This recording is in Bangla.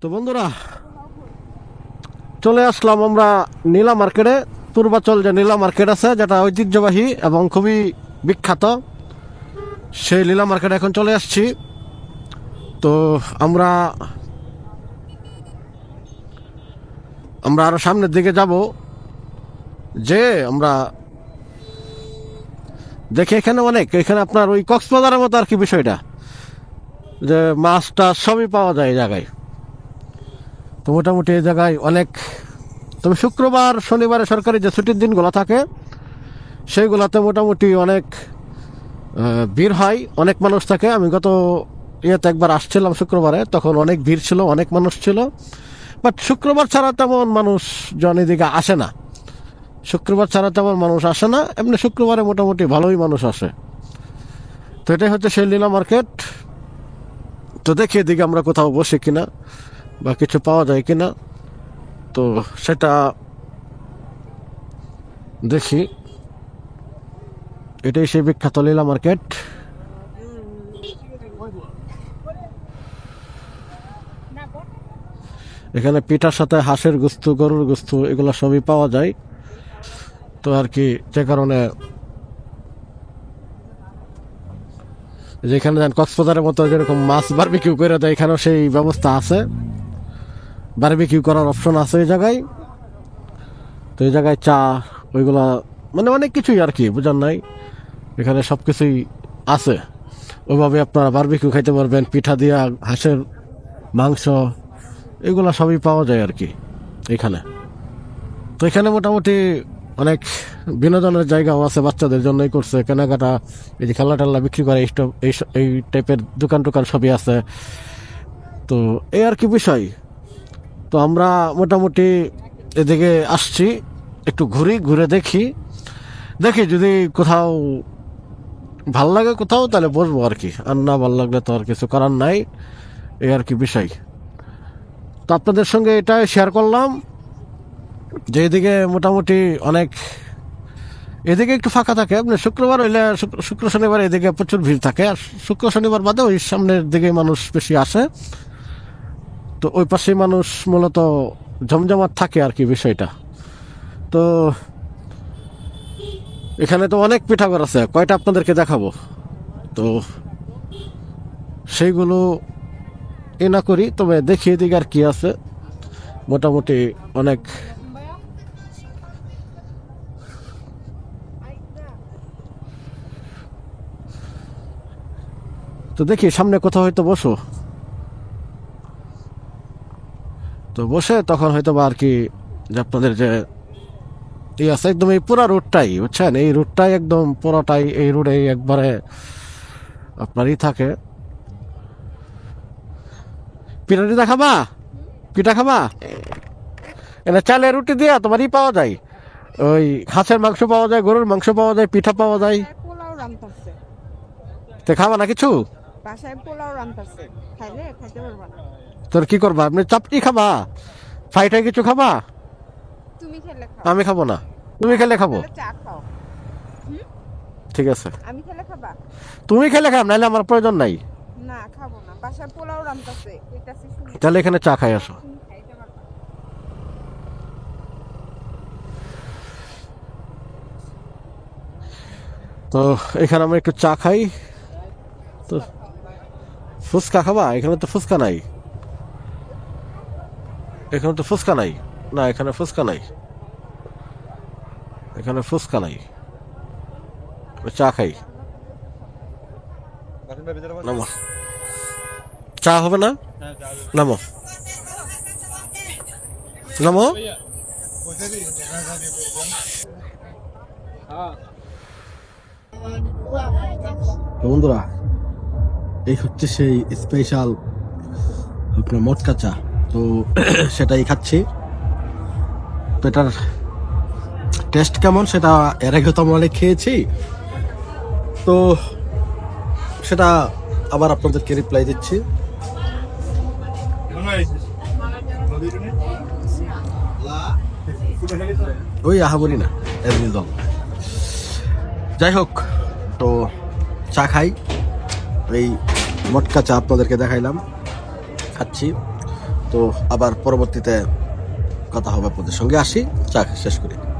তো বন্ধুরা চলে আসলাম আমরা নীলা মার্কেটে। পূর্বাচল যে নীলা মার্কেট আছে, যেটা ঐতিহ্যবাহী এবং খুবই বিখ্যাত, সেই নীলা মার্কেটে এখন চলে আসছি। তো আমরা আরো সামনের দিকে যাব, যে আমরা দেখি এখানে এখানে আপনার ওই কক্সবাজারের মতো আর কি বিষয়টা, যে মাছটা সবই পাওয়া যায় এই জায়গায়। তো মোটামুটি এই জায়গায় অনেক, তবে শুক্রবার শনিবারে সরকারি যে ছুটির দিনগুলো থাকে সেইগুলোতে মোটামুটি অনেক ভিড় হয়, অনেক মানুষ থাকে। আমি গত ইয়েতে একবার আসছিলাম শুক্রবারে, তখন অনেক ভিড় ছিল, অনেক মানুষ ছিল। বাট শুক্রবার ছাড়া তেমন মানুষজন এদিকে আসে না, শুক্রবার ছাড়া তেমন মানুষ আসে না, এমনি শুক্রবারে মোটামুটি ভালোই মানুষ আসে। তো এটাই হচ্ছে সেই নীলা মার্কেট। তো দেখি এদিকে আমরা কোথাও বসে কিনা বা কিছু পাওয়া যায় কিনা, তো সেটা দেখি। এটাই সেই বিখ্যাত নীলা মার্কেট। এখানে পিঠার সাথে হাঁসের গোস্ত, গরুর গোস্ত, এগুলো সবই পাওয়া যায়। তো আর কি, যে কারণে যেখানে যান কক্সবাজারের মতো যেরকম মাছ বারবিকিউ করে দেয়, এখানেও সেই ব্যবস্থা আছে, বারবিকিউ করার অপশন আছে এই জায়গায়। তো এই জায়গায় চা, ওইগুলা মানে অনেক কিছুই আর কি, বুঝার নাই, এখানে সব কিছুই আছে। ওইভাবে আপনারা বারবিকিউ খাইতে পারবেন, পিঠা দিয়া, হাঁসের মাংস, এগুলা সবই পাওয়া যায় আর কি এখানে। তো এখানে মোটামুটি অনেক বিনোদনের জায়গাও আছে, বাচ্চাদের জন্যই করছে কেনাকাটা, এই যে খেলনা টেলনা বিক্রি করে এই টাইপের দোকান টোকান সবই আছে। তো এই আর কি বিষয়। তো আমরা মোটামুটি এদিকে আসছি, একটু ঘুরে দেখি যদি কোথাও ভাল লাগে কোথাও, তাহলে বসবো আর কি, আর না ভাল লাগলে তো আর কিছু করার নাই, এই আর কি বিষয়। তো আপনাদের সঙ্গে এটাই শেয়ার করলাম যে এদিকে মোটামুটি অনেক, এদিকে একটু ফাঁকা থাকে। আপনি শুক্রবার হইলে শুক্র শনিবার এদিকে প্রচুর ভিড় থাকে, আর শুক্র শনিবার বাদে ওই সামনের দিকে মানুষ বেশি আসে। তো ওই পাশে মানুষ মূলত জমজমাট থাকে আর কি বিষয়টা। তো এখানে তো অনেক পিঠাঘর আছে, কয়টা আপনাদেরকে দেখাবো, তো সেইগুলো এ না করি, তবে দেখি এদিকে আর কি আছে। মোটামুটি অনেক, তো দেখি সামনে কোথাও হয়তো বসো, তো বসে তখন হয়তো বা আর কি, যে আপনাদের যে আছে একদম এই পুরা রুটটাই, বুঝছেন, এই রুটটাই একদম পুরোটাই, এই রুটে একবারে আপনারই থাকে। পিঠা খাবা, পিঠা খাবা, এটা চালের রুটি দিয়া তোমার ই পাওয়া যায়, ওই হাঁসের মাংস পাওয়া যায়, গরুর মাংস পাওয়া যায়, পিঠা পাওয়া যায়। পোলাও রান্তাছে, তো খাবা না কিছু? বাসায় পোলাও রান্তাছে, খাইলে খাইতে পারবা না। তোর কি করবা, আপনি চাপটি খাবা, ফ্রাইটাই কিছু খাবা? তুমি খেলে খাও, আমি খাবো না, তুমি খেলে খাবো। তাহলে চা খাও। ঠিক আছে, আমি খেলে খাবা? তুমি খেলে খাব, নাহলে আমার প্রয়োজন নাই। না খাবো না, বাসায় পোলাও রান্তাছে, কইতাছি শুনি। তাহলে এখানে চা খাই আসো। তুমি খাইতে পারবা। তো এখানে আমরা একটু চা খাই। তো ফুচকা খাবা? এখানে তো ফুচকা নাই, এখানে তো ফুচকা নাই, না এখানে ফুচকা নাই, এখানে ফুচকা নাই। চা খাই, নামো, চা হবে না, নামো নামো। বন্ধুরা, এই হচ্ছে সেই স্পেশাল আপনার মটকা চা, তো সেটাই খাচ্ছি। তো এটার টেস্ট কেমন সেটা এর আগে তো আমরা অনেক খেয়েছি, তো সেটা আবার আপনাদেরকে রিপ্লাই দিচ্ছি। ওই আহাবরি না, যাই হোক, তো চা খাই, এই মটকা চা আপনাদেরকে দেখাইলাম, খাচ্ছি। তো আবার পরবর্তীতে কথা হবে আপনাদের সঙ্গে। আসি, চা শেষ করি।